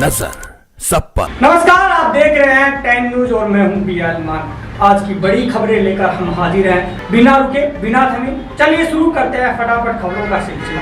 नजर सब पर। नमस्कार, आप देख रहे हैं 10 न्यूज और मैं हूं बियाल मान। आज की बड़ी खबरें लेकर हम हाजिर हैं बिना रुके बिना थमे। चलिए शुरू करते हैं फटाफट खबरों का सिलसिला।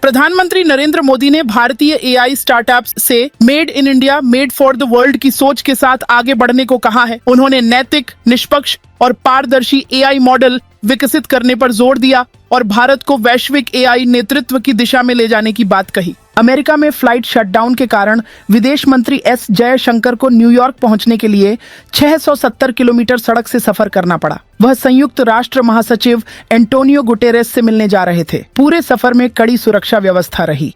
प्रधानमंत्री नरेंद्र मोदी ने भारतीय एआई स्टार्टअप्स से made in India, made for the world की सोच के साथ आगे बढ़ने को कहा है। उन्होंने नैतिक, निष्पक्ष और पारदर्शी एआई मॉडल विकसित करने पर जोर दिया और भारत को वैश्विक एआई नेतृत्व की दिशा में ले जाने की बात कही। अमेरिका में फ्लाइट शटडाउन के कारण विदेश मंत्री एस जयशंकर को न्यूयॉर्क पहुंचने के लिए 670 किलोमीटर सड़क से सफर करना पड़ा। वह संयुक्त राष्ट्र महासचिव एंटोनियो गुटेरेस से मिलने जा रहे थे। पूरे सफर में कड़ी सुरक्षा व्यवस्था रही।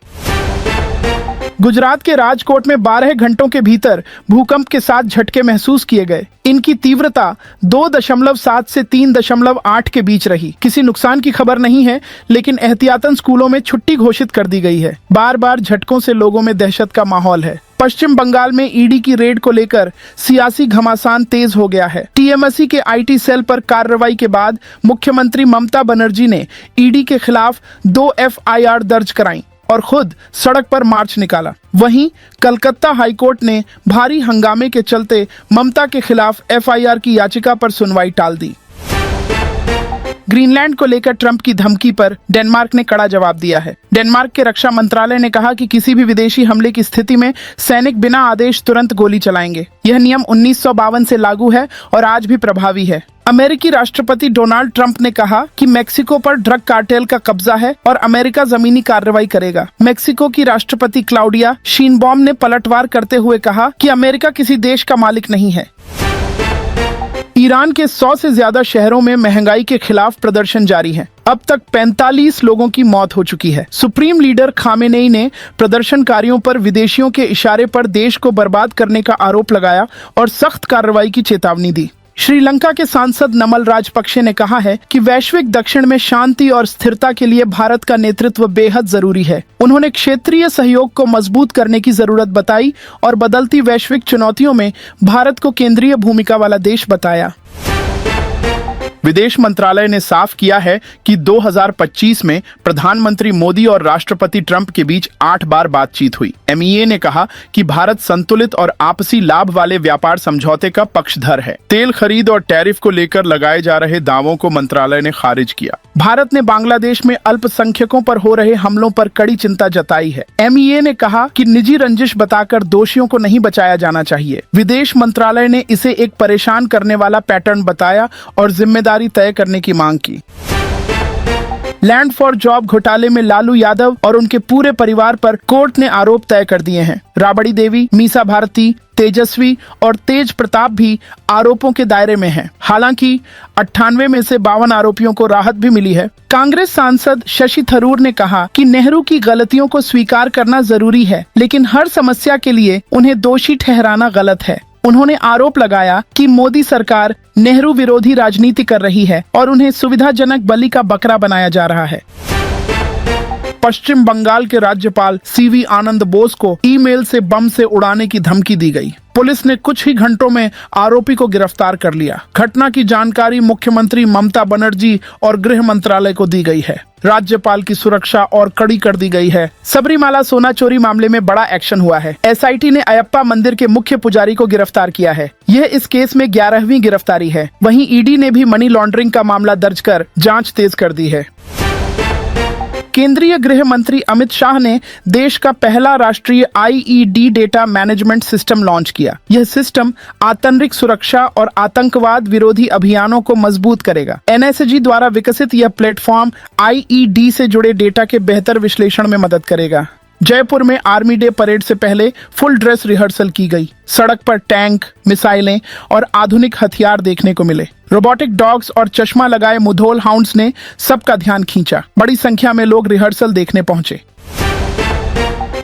गुजरात के राजकोट में 12 घंटों के भीतर भूकंप के 7 झटके महसूस किए गए। इनकी तीव्रता 2.7 से 3.8 के बीच रही। किसी नुकसान की खबर नहीं है, लेकिन एहतियातन स्कूलों में छुट्टी घोषित कर दी गई है। बार बार झटकों से लोगों में दहशत का माहौल है। पश्चिम बंगाल में ईडी की रेड को लेकर सियासी घमासान तेज हो गया है। टीएमसी के आईटी सेल पर कार्रवाई के बाद मुख्यमंत्री ममता बनर्जी ने ईडी के खिलाफ 2 एफआईआर दर्ज कराई और खुद सड़क पर मार्च निकाला। वहीं कलकत्ता हाईकोर्ट ने भारी हंगामे के चलते ममता के खिलाफ एफआईआर की याचिका पर सुनवाई टाल दी। ग्रीनलैंड को लेकर ट्रंप की धमकी पर डेनमार्क ने कड़ा जवाब दिया है। डेनमार्क के रक्षा मंत्रालय ने कहा कि किसी भी विदेशी हमले की स्थिति में सैनिक बिना आदेश तुरंत गोली चलाएंगे। यह नियम 1952 से लागू है और आज भी प्रभावी है। अमेरिकी राष्ट्रपति डोनाल्ड ट्रंप ने कहा कि मेक्सिको पर ड्रग कार्टेल का कब्जा है और अमेरिका जमीनी कार्रवाई करेगा। मेक्सिको की राष्ट्रपति क्लाउडिया शीनबॉम ने पलटवार करते हुए कहा कि अमेरिका किसी देश का मालिक नहीं है। ईरान के 100 से ज्यादा शहरों में महंगाई के खिलाफ प्रदर्शन जारी है। अब तक 45 लोगों की मौत हो चुकी है। सुप्रीम लीडर खामेनेई ने प्रदर्शनकारियों पर विदेशियों के इशारे पर देश को बर्बाद करने का आरोप लगाया और सख्त कार्रवाई की चेतावनी दी। श्रीलंका के सांसद नमल राजपक्षे ने कहा है कि वैश्विक दक्षिण में शांति और स्थिरता के लिए भारत का नेतृत्व बेहद जरूरी है। उन्होंने क्षेत्रीय सहयोग को मजबूत करने की जरूरत बताई और बदलती वैश्विक चुनौतियों में भारत को केंद्रीय भूमिका वाला देश बताया। विदेश मंत्रालय ने साफ किया है कि 2025 में प्रधानमंत्री मोदी और राष्ट्रपति ट्रंप के बीच 8 बार बातचीत हुई। एमईए ने कहा कि भारत संतुलित और आपसी लाभ वाले व्यापार समझौते का पक्षधर है। तेल खरीद और टैरिफ को लेकर लगाए जा रहे दावों को मंत्रालय ने खारिज किया। भारत ने बांग्लादेश में अल्पसंख्यकों पर हो रहे हमलों पर कड़ी चिंता जताई है। एमईए ने कहा कि निजी रंजिश बताकर दोषियों को नहीं बचाया जाना चाहिए। विदेश मंत्रालय ने इसे एक परेशान करने वाला पैटर्न बताया और जिम्मेदारी तय करने की मांग की। लैंड फॉर जॉब घोटाले में लालू यादव और उनके पूरे परिवार पर कोर्ट ने आरोप तय कर दिए हैं। राबड़ी देवी, मीसा भारती, तेजस्वी और तेज प्रताप भी आरोपों के दायरे में हैं। हालांकि 98 में से 52 आरोपियों को राहत भी मिली है। कांग्रेस सांसद शशि थरूर ने कहा कि नेहरू की गलतियों को स्वीकार करना जरूरी है, लेकिन हर समस्या के लिए उन्हें दोषी ठहराना गलत है। उन्होंने आरोप लगाया कि मोदी सरकार नेहरू विरोधी राजनीति कर रही है और उन्हें सुविधाजनक बलि का बकरा बनाया जा रहा है। पश्चिम बंगाल के राज्यपाल सीवी आनंद बोस को ईमेल से बम से उड़ाने की धमकी दी गई। पुलिस ने कुछ ही घंटों में आरोपी को गिरफ्तार कर लिया। घटना की जानकारी मुख्यमंत्री ममता बनर्जी और गृह मंत्रालय को दी गई है। राज्यपाल की सुरक्षा और कड़ी कर दी गई है। सबरीमाला सोना चोरी मामले में बड़ा एक्शन हुआ है। एसआईटी ने अयप्पा मंदिर के मुख्य पुजारी को गिरफ्तार किया है। यह इस केस में 11वीं गिरफ्तारी है। वहीं ईडी ने भी मनी लॉन्ड्रिंग का मामला दर्ज कर जांच तेज कर दी है। केंद्रीय गृह मंत्री अमित शाह ने देश का पहला राष्ट्रीय IED data management system launch किया। यह सिस्टम आंतरिक सुरक्षा और आतंकवाद विरोधी अभियानों को मजबूत करेगा। एनएसजी द्वारा विकसित यह प्लेटफॉर्म आईईडी से जुड़े डेटा के बेहतर विश्लेषण में मदद करेगा। जयपुर में आर्मी डे परेड से पहले फुल ड्रेस रिहर्सल की गई। सड़क पर टैंक, मिसाइलें और आधुनिक हथियार देखने को मिले। रोबोटिक डॉग्स और चश्मा लगाए मुधोल हाउंड्स ने सबका ध्यान खींचा। बड़ी संख्या में लोग रिहर्सल देखने पहुंचे।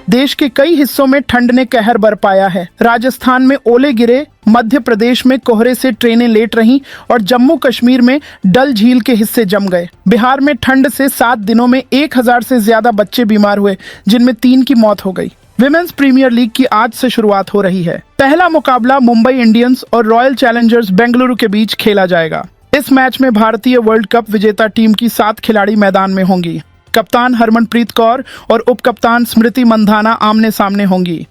देश के कई हिस्सों में ठंड ने कहर बरपाया है। राजस्थान में ओले गिरे, मध्य प्रदेश में कोहरे से ट्रेनें लेट रहीं और जम्मू कश्मीर में डल झील के हिस्से जम गए। बिहार में ठंड से 7 दिनों में 1000 से ज्यादा बच्चे बीमार हुए, जिनमें 3 की मौत हो गई। विमेंस प्रीमियर लीग की आज से शुरुआत हो रही है। पहला मुकाबला मुंबई इंडियंस और रॉयल चैलेंजर्स बेंगलुरु के बीच खेला जाएगा। इस मैच में भारतीय वर्ल्ड कप विजेता टीम की 7 खिलाड़ी मैदान में होंगी। कप्तान हरमनप्रीत कौर और उप कप्तान स्मृति मंधाना आमने सामने होंगी।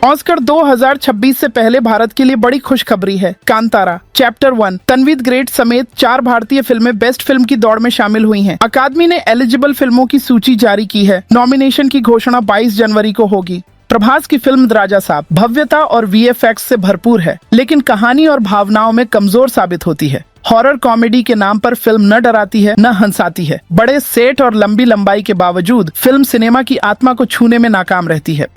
ऑस्कर 2026 से पहले भारत के लिए बड़ी खुशखबरी है। कांतारा चैप्टर 1 तन्वीद ग्रेट समेत 4 भारतीय फिल्में बेस्ट फिल्म की दौड़ में शामिल हुई हैं। अकादमी ने एलिजिबल फिल्मों की सूची जारी की है। नॉमिनेशन की घोषणा 22 जनवरी को होगी। प्रभास की फिल्म राजा साहब भव्यता और वीएफएक्स से भरपूर है, लेकिन कहानी और भावनाओं में कमजोर साबित होती है। हॉरर कॉमेडी के नाम पर फिल्म न डराती है न हंसाती है। बड़े सेट और लंबी लंबाई के बावजूद फिल्म सिनेमा की आत्मा को छूने में नाकाम रहती है।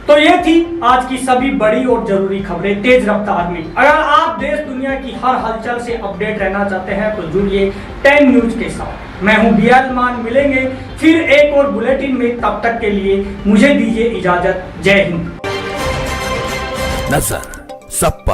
तो ये थी आज की सभी बड़ी और जरूरी खबरें तेज रफ्तार में। अगर आप देश दुनिया की हर हलचल से अपडेट रहना चाहते हैं तो जुड़िए 10 न्यूज के साथ। मैं हूं बियाल मान, मिलेंगे फिर एक और बुलेटिन में। तब तक के लिए मुझे दीजिए इजाजत। जय हिंद। नजर सब